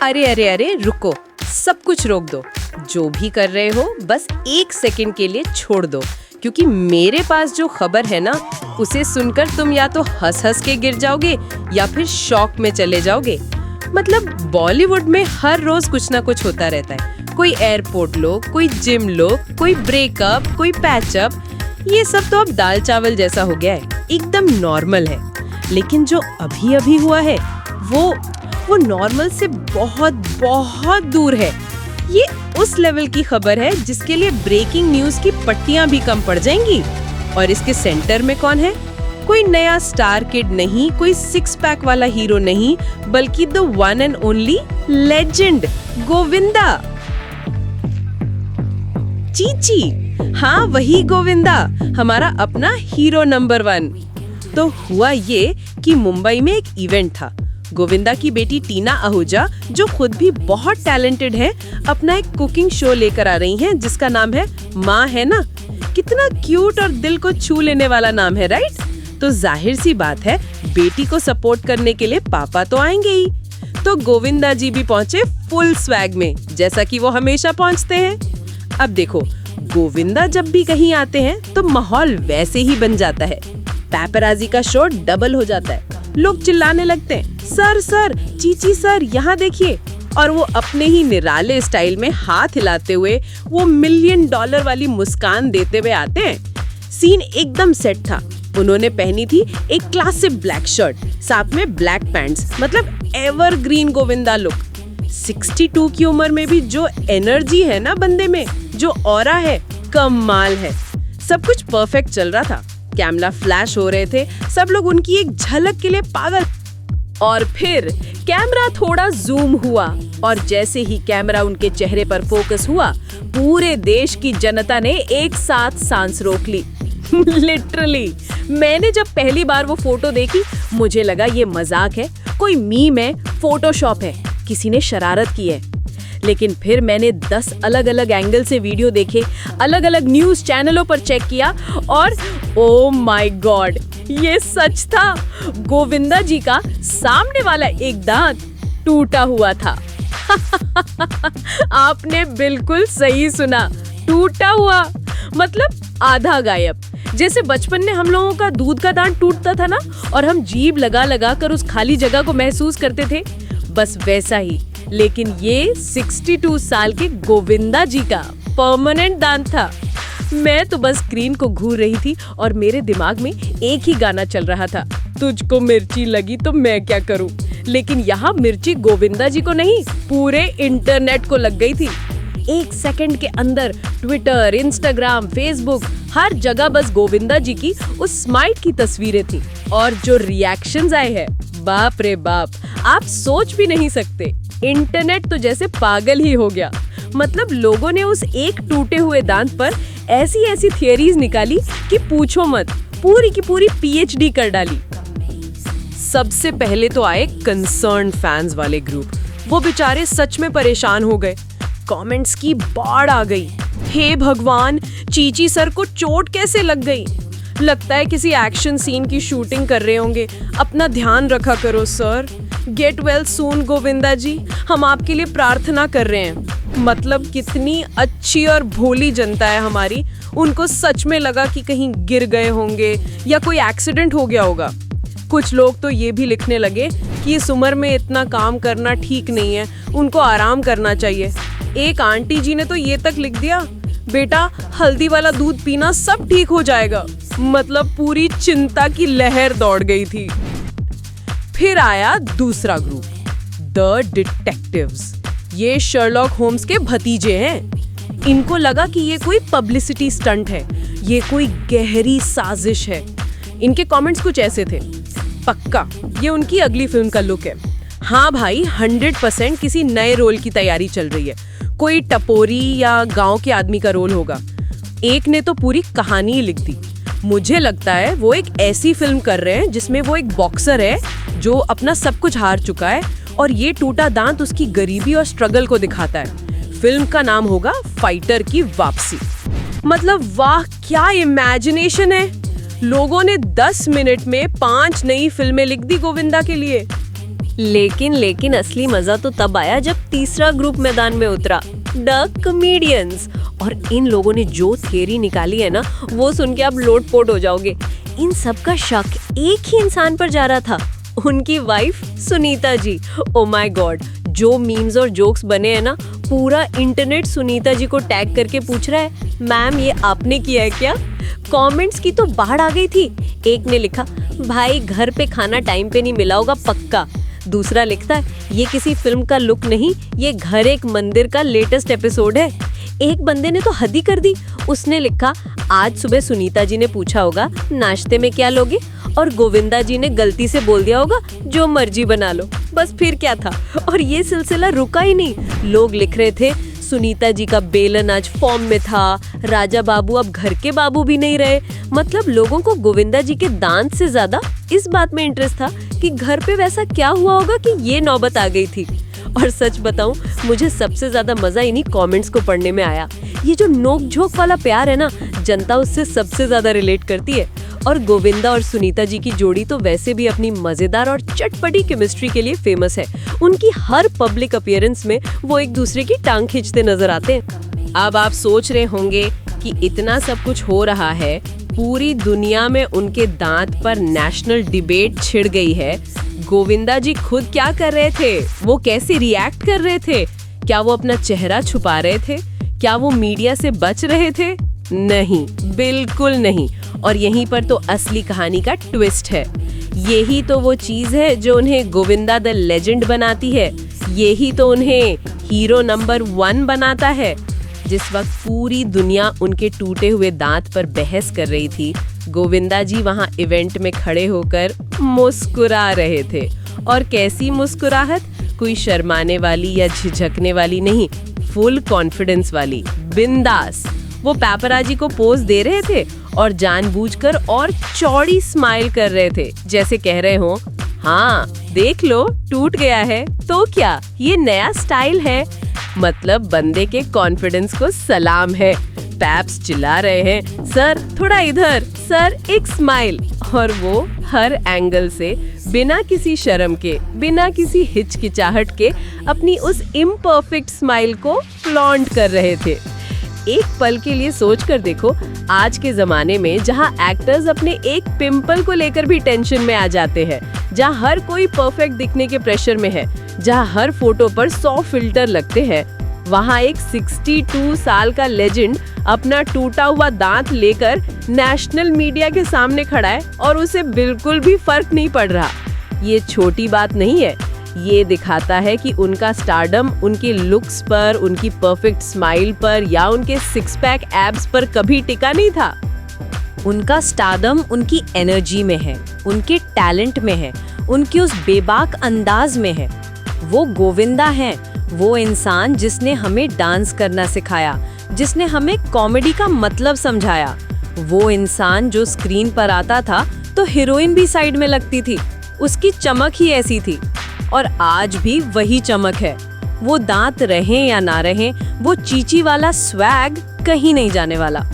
अरे अरे अरे रुको, सब कुछ रोक दो। जो भी कर रहे हो बस 1 सेकंड के लिए छोड़ दो, क्योंकि मेरे पास जो खबर है ना, उसे सुनकर तुम या तो हंस हंस के गिर जाओगे या फिर शॉक में चले जाओगे। मतलब बॉलीवुड में हर रोज कुछ ना कुछ होता रहता है। कोई एयरपोर्ट लोग, कोई जिम लोग, कोई ब्रेकअप, कोई पैचअप। ये सब तो अब दाल चावल जैसा हो गया है, एकदम नॉर्मल है। लेकिन जो अभी अभी हुआ है वो नॉर्मल से बहुत बहुत दूर है। ये उस लेवल की खबर है जिसके लिए ब्रेकिंग न्यूज की पट्टियां भी कम पड़ जाएंगी। और इसके सेंटर में कौन है? कोई नया स्टार किड नहीं, कोई 6 पैक वाला हीरो नहीं, बल्कि the one and only legend Govinda. Chichi, हाँ वही गोविंदा, हमारा अपना हीरो नंबर 1। तो हुआ ये कि मुंबई में एक इवेंट था। गोविंदा की बेटी टीना आहूजा, जो खुद भी बहुत टैलेंटेड है, अपना एक कुकिंग शो लेकर आ रही हैं, जिसका नाम है माँ है ना। कितना क्यूट और दिल को छू लेने वाला नाम है, राइट? तो जाहिर सी बात है, बेटी को सपोर्ट करने के लिए पापा तो आएंगे ही। तो गोविंदा जी भी पहुंचे फुल स्वैग में, जैसा कि वो हमेशा पहुंचते हैं। अब देखो, गोविंदा जब भी कहीं आते हैं तो माहौल वैसे ही बन जाता है। पैपराजी का शो डबल हो जाता है। लोग चिल्लाने लगते हैं, सर सर, चीची सर, यहाँ देखिए। और वो अपने ही निराले स्टाइल में हाथ हिलाते हुए, वो $1 मिलियन वाली मुस्कान देते हुए आते हैं। सीन एकदम सेट था। उन्होंने पहनी थी एक क्लासिक ब्लैक शर्ट, साथ में ब्लैक पैंट्स, मतलब एवरग्रीन गोविंदा लुक। 62 की उम्र में भी जो एनर्जी है ना बंदे में, जो ऑरा है, कमाल है। सब कुछ परफेक्ट चल रहा था। कैमरा फ्लैश हो रहे थे, सब लोग उनकी एक झलक के लिए पागल। और फिर कैमरा थोड़ा जूम हुआ, और जैसे ही कैमरा उनके चेहरे पर फोकस हुआ, पूरे देश की जनता ने एक साथ सांस रोक ली। लिटरली, मैंने जब पहली बार वो फोटो देखी, मुझे लगा ये मजाक है, कोई मीम है, फोटोशॉप है, किसी ने शरारत की है। लेकिन फिर मैंने 10 अलग अलग एंगल से वीडियो देखे, अलग अलग न्यूज चैनलों पर चेक किया, और ओ माय गॉड, ये सच था। गोविंदा जी का सामने वाला एक दांत टूटा हुआ था। आपने बिल्कुल सही सुना, टूटा हुआ, मतलब आधा गायब। जैसे बचपन में हम लोगों का दूध का दांत टूटता था ना, और हम जीभ लगा लगा कर उस खाली जगह को महसूस करते थे, बस वैसा ही। लेकिन ये 62 साल के गोविंदा जी का परमानेंट दांत था। मैं तो बस स्क्रीन को घूर रही थी और मेरे दिमाग में एक ही गाना चल रहा था, तुझको मिर्ची लगी तो मैं क्या करूं। लेकिन यहाँ मिर्ची गोविंदा जी को नहीं, पूरे इंटरनेट को लग गई थी। 1 सेकंड के अंदर ट्विटर, इंस्टाग्राम, फेसबुक, हर जगह बस गोविंदा जी की उस स्माइल की तस्वीरें थी। और जो रिएक्शंस आए हैं, बाप रे बाप, आप सोच भी नहीं सकते। इंटरनेट तो जैसे पागल ही हो गया। मतलब लोगों ने उस एक टूटे हुए दांत पर ऐसी ऐसी थियरीज निकाली कि पूछो मत, पूरी की पूरी PhD कर डाली। सबसे पहले तो आए कंसर्न फैंस वाले ग्रुप। वो बेचारे सच में परेशान हो गए। कमेंट्स की बाढ़ आ गई। हे भगवान, चीची सर को चोट कैसे लग गई? लगता है किसी एक्शन सीन की शूटिंग कर रहे होंगे। अपना ध्यान रखा करो sir. Get well soon Govinda ji, हम आपके लिए प्रार्थना कर रहे हैं। मतलब कितनी अच्छी और भोली जनता है हमारी। उनको सच में लगा कि कहीं गिर गए होंगे या कोई एक्सीडेंट हो गया होगा। कुछ लोग तो ये भी लिखने लगे कि इस उम्र में इतना काम करना ठीक नहीं है, उनको आराम करना चाहिए। एक आंटी जी ने तो ये तक लिख दिया, बेटा हल्दी वाला दूध पीना सब ठीक हो जाएगा। मतलब पूरी चिंता की लहर दौड़ गई थी। फिर आया दूसरा ग्रुप, द डिटेक्टिव्स। ये शर्लॉक होम्स के भतीजे हैं। इनको लगा कि ये कोई पब्लिसिटी स्टंट है, ये कोई गहरी साजिश है। इनके कमेंट्स कुछ ऐसे थे, पक्का ये उनकी अगली फिल्म का लुक है। हाँ भाई, 100% किसी नए रोल की तैयारी चल रही है। कोई टपोरी या गांव के आदमी का रोल होगा। एक ने तो पूरी कहानी ही लिख दी। मुझे लगता है वो एक ऐसी फिल्म कर रहे हैं जिसमें वो एक बॉक्सर है जो अपना सब कुछ हार चुका है, और ये टूटा दांत उसकी गरीबी और स्ट्रगल को दिखाता है। फिल्म का नाम होगा फाइटर की वापसी। मतलब वाह, क्या इमेजिनेशन है। लोगों ने 10 मिनट में 5 नई फिल्में लिख दी गोविंदा के लिए। लेकिन असली मजा तो तब आया जब तीसरा ग्रुप मैदान में उतरा, द कॉमेडियंस। और इन लोगों ने जो थियरी निकाली है ना, वो सुन के आप लोटपोट हो जाओगे। इन सब का शक एक ही इंसान पर जा रहा था, उनकी wife Sunita ji. Oh my god, जो मीम्स और जोक्स बने हैं ना, पूरा इंटरनेट सुनीता जी को टैग करके पूछ रहा है, मैम ये आपने किया है क्या? कमेंट्स की तो बाढ़ आ गई थी। एक ने लिखा, भाई घर पे खाना टाइम पे नहीं मिला होगा पक्का। दूसरा लिखता है, ये किसी फिल्म का लुक नहीं, ये घर एक मंदिर का लेटेस्ट एपिसोड है। एक बंदे ने तो हद ही कर दी, उसने लिखा, आज सुबह सुनीता जी ने पूछा होगा नाश्ते में क्या लोगे, और गोविंदा जी ने गलती से बोल दिया होगा जो मर्जी बना लो। बस फिर क्या था। और ये सिलसिला रुका ही नहीं, लोग लिख रहे थे, सुनीता जी का बेलन आज फॉर्म में था, राजा बाबू अब घर के बाबू भी नहीं रहे। मतलब लोगों को गोविंदा जी के दांत से ज्यादा इस बात में इंटरेस्ट था कि घर पे वैसा क्या हुआ होगा कि ये नौबत आ गई थी। और सच बताऊं, मुझे सबसे ज्यादा मजा इन्हीं कमेंट्स को पढ़ने में आया। ये जो नोक झोंक वाला प्यार है ना, जनता उससे सबसे ज्यादा रिलेट करती है। और गोविंदा और सुनीता जी की जोड़ी तो वैसे भी अपनी मजेदार और चटपटी केमिस्ट्री के लिए फेमस है। उनकी हर पब्लिक अपीयरेंस में वो एक दूसरे की टांग खींचते नजर आते हैं। अब आप सोच रहे होंगे कि इतना सब कुछ हो रहा है, पूरी दुनिया में उनके दांत पर नेशनल डिबेट छिड़ गई है, गोविंदा जी खुद क्या कर रहे थे? वो कैसे रिएक्ट कर रहे थे? क्या वो अपना चेहरा छुपा रहे थे? क्या वो मीडिया से बच रहे थे? नहीं, बिल्कुल नहीं। और यहीं पर तो असली कहानी का ट्विस्ट है। यही तो वो चीज है जो उन्हें गोविंदा द लेजेंड बनाती है। यही तो उन्हें हीरो नंबर 1 बनाता है। जिस वक्त पूरी दुनिया उनके टूटे हुए दांत पर बहस कर रही थी, गोविंदा जी वहां इवेंट में खड़े होकर मुस्कुरा रहे थे। और कैसी मुस्कुराहट, कोई शर्माने वाली या झिझकने वाली नहीं, फुल कॉन्फिडेंस वाली, बिंदास। वो पैपराजी को पोज दे रहे थे और जानबूझकर और चौड़ी स्माइल कर रहे थे, जैसे कह रहे हो, हाँ देख लो टूट गया है तो क्या, ये नया स्टाइल है। मतलब बंदे के कॉन्फिडेंस को सलाम है। पैप्स चिल्ला रहे हैं, सर थोड़ा इधर, सर एक स्माइल। और वो हर एंगल से बिना किसी शर्म के, बिना किसी हिचकिचाहट के अपनी उस इम्परफेक्ट स्माइल को फ्लॉन्ट कर रहे थे। एक पल के लिए सोच कर देखो, आज के जमाने में जहाँ एक्टर्स अपने एक पिंपल को लेकर भी टेंशन में आ जाते हैं, जहाँ हर कोई परफेक्ट दिखने के प्रेशर में है, जहाँ हर फोटो पर 100 फिल्टर लगते हैं, वहाँ एक 62 साल का लेजेंड अपना टूटा हुआ दांत लेकर नेशनल मीडिया के सामने खड़ा है और उसे बिल्कुल भी फर्क नहीं पड़ रहा। ये छोटी बात नहीं है। ये दिखाता है कि उनका स्टारडम उनकी लुक्स पर, उनकी परफेक्ट स्माइल पर या उनके 6 पैक एब्स पर कभी टिका नहीं था। उनका स्टारडम उनकी एनर्जी में है, उनके टैलेंट में है, उनकी उस बेबाक अंदाज में है। वो गोविंदा हैं, वो इंसान जिसने हमें डांस करना सिखाया, जिसने हमें कॉमेडी का मतलब समझाया। वो इंसान जो स्क्रीन पर आता था तो हीरोइन भी साइड में लगती थी, उसकी चमक ही ऐसी थी। और आज भी वही चमक है। वो दांत रहें या ना रहें, वो चीची वाला स्वैग कहीं नहीं जाने वाला।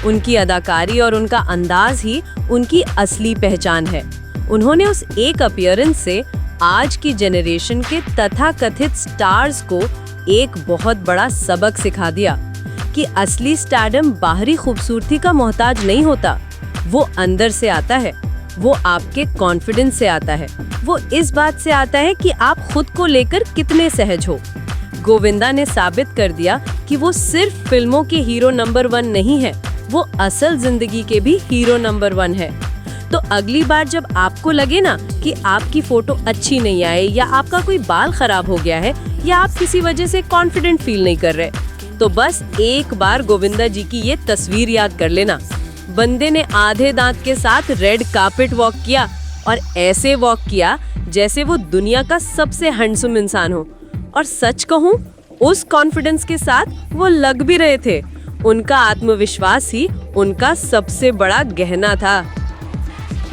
उनकी अदाकारी और उनका अंदाज ही उनकी असली पहचान है। उन्होंने उस एक अपीयरेंस से आज की जनरेशन के तथाकथित स्टार्स को एक बहुत बड़ा सबक सिखा दिया कि असली स्टारडम बाहरी खूबसूरती का मोहताज नहीं होता। वो अंदर से आता है, वो आपके कॉन्फिडेंस से आता है, वो इस बात से आता है कि आप खुद को लेकर कितने सहज हो। गोविंदा ने साबित कर दिया कि वो सिर्फ फिल्मों के हीरो नंबर 1 नहीं है, वो असल जिंदगी के भी हीरो नंबर 1 है। तो अगली बार जब आपको लगे ना कि आपकी फोटो अच्छी नहीं आए, या आपका कोई बाल खराब हो गया है, या आप किसी वजह से कॉन्फिडेंट फील नहीं कर रहे, तो बस एक बार गोविंदा जी की ये तस्वीर याद कर लेना। बंदे ने आधे दांत के साथ रेड कार्पेट वॉक किया, और ऐसे वॉक किया जैसे वो दुनिया का सबसे हैंडसम इंसान हो। और सच कहूँ, उस कॉन्फिडेंस के साथ वो लग भी रहे थे। उनका आत्मविश्वास ही उनका सबसे बड़ा गहना था।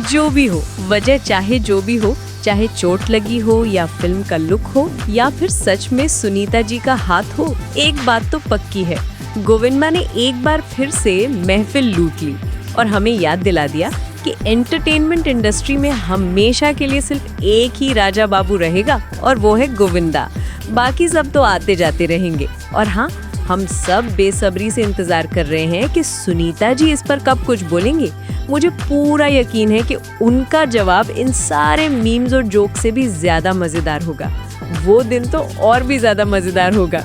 जो भी हो, वजह चाहे जो भी हो, चाहे चोट लगी हो या फिल्म का लुक हो या फिर सच में सुनीता जी का हाथ हो, एक बात तो पक्की है, गोविंदा ने एक बार फिर से महफिल लूट ली और हमें याद दिला दिया कि एंटरटेनमेंट इंडस्ट्री में हमेशा के लिए सिर्फ एक ही राजा बाबू रहेगा और वो है गोविंदा। बाकी सब तो आते जाते रहेंगे। और हाँ, हम सब बेसब्री से इंतजार कर रहे हैं कि सुनीता जी इस पर कब कुछ बोलेंगे। मुझे पूरा यकीन है कि उनका जवाब इन सारे मीम्स और जोक से भी ज्यादा मजेदार होगा। वो दिन तो और भी ज्यादा मजेदार होगा।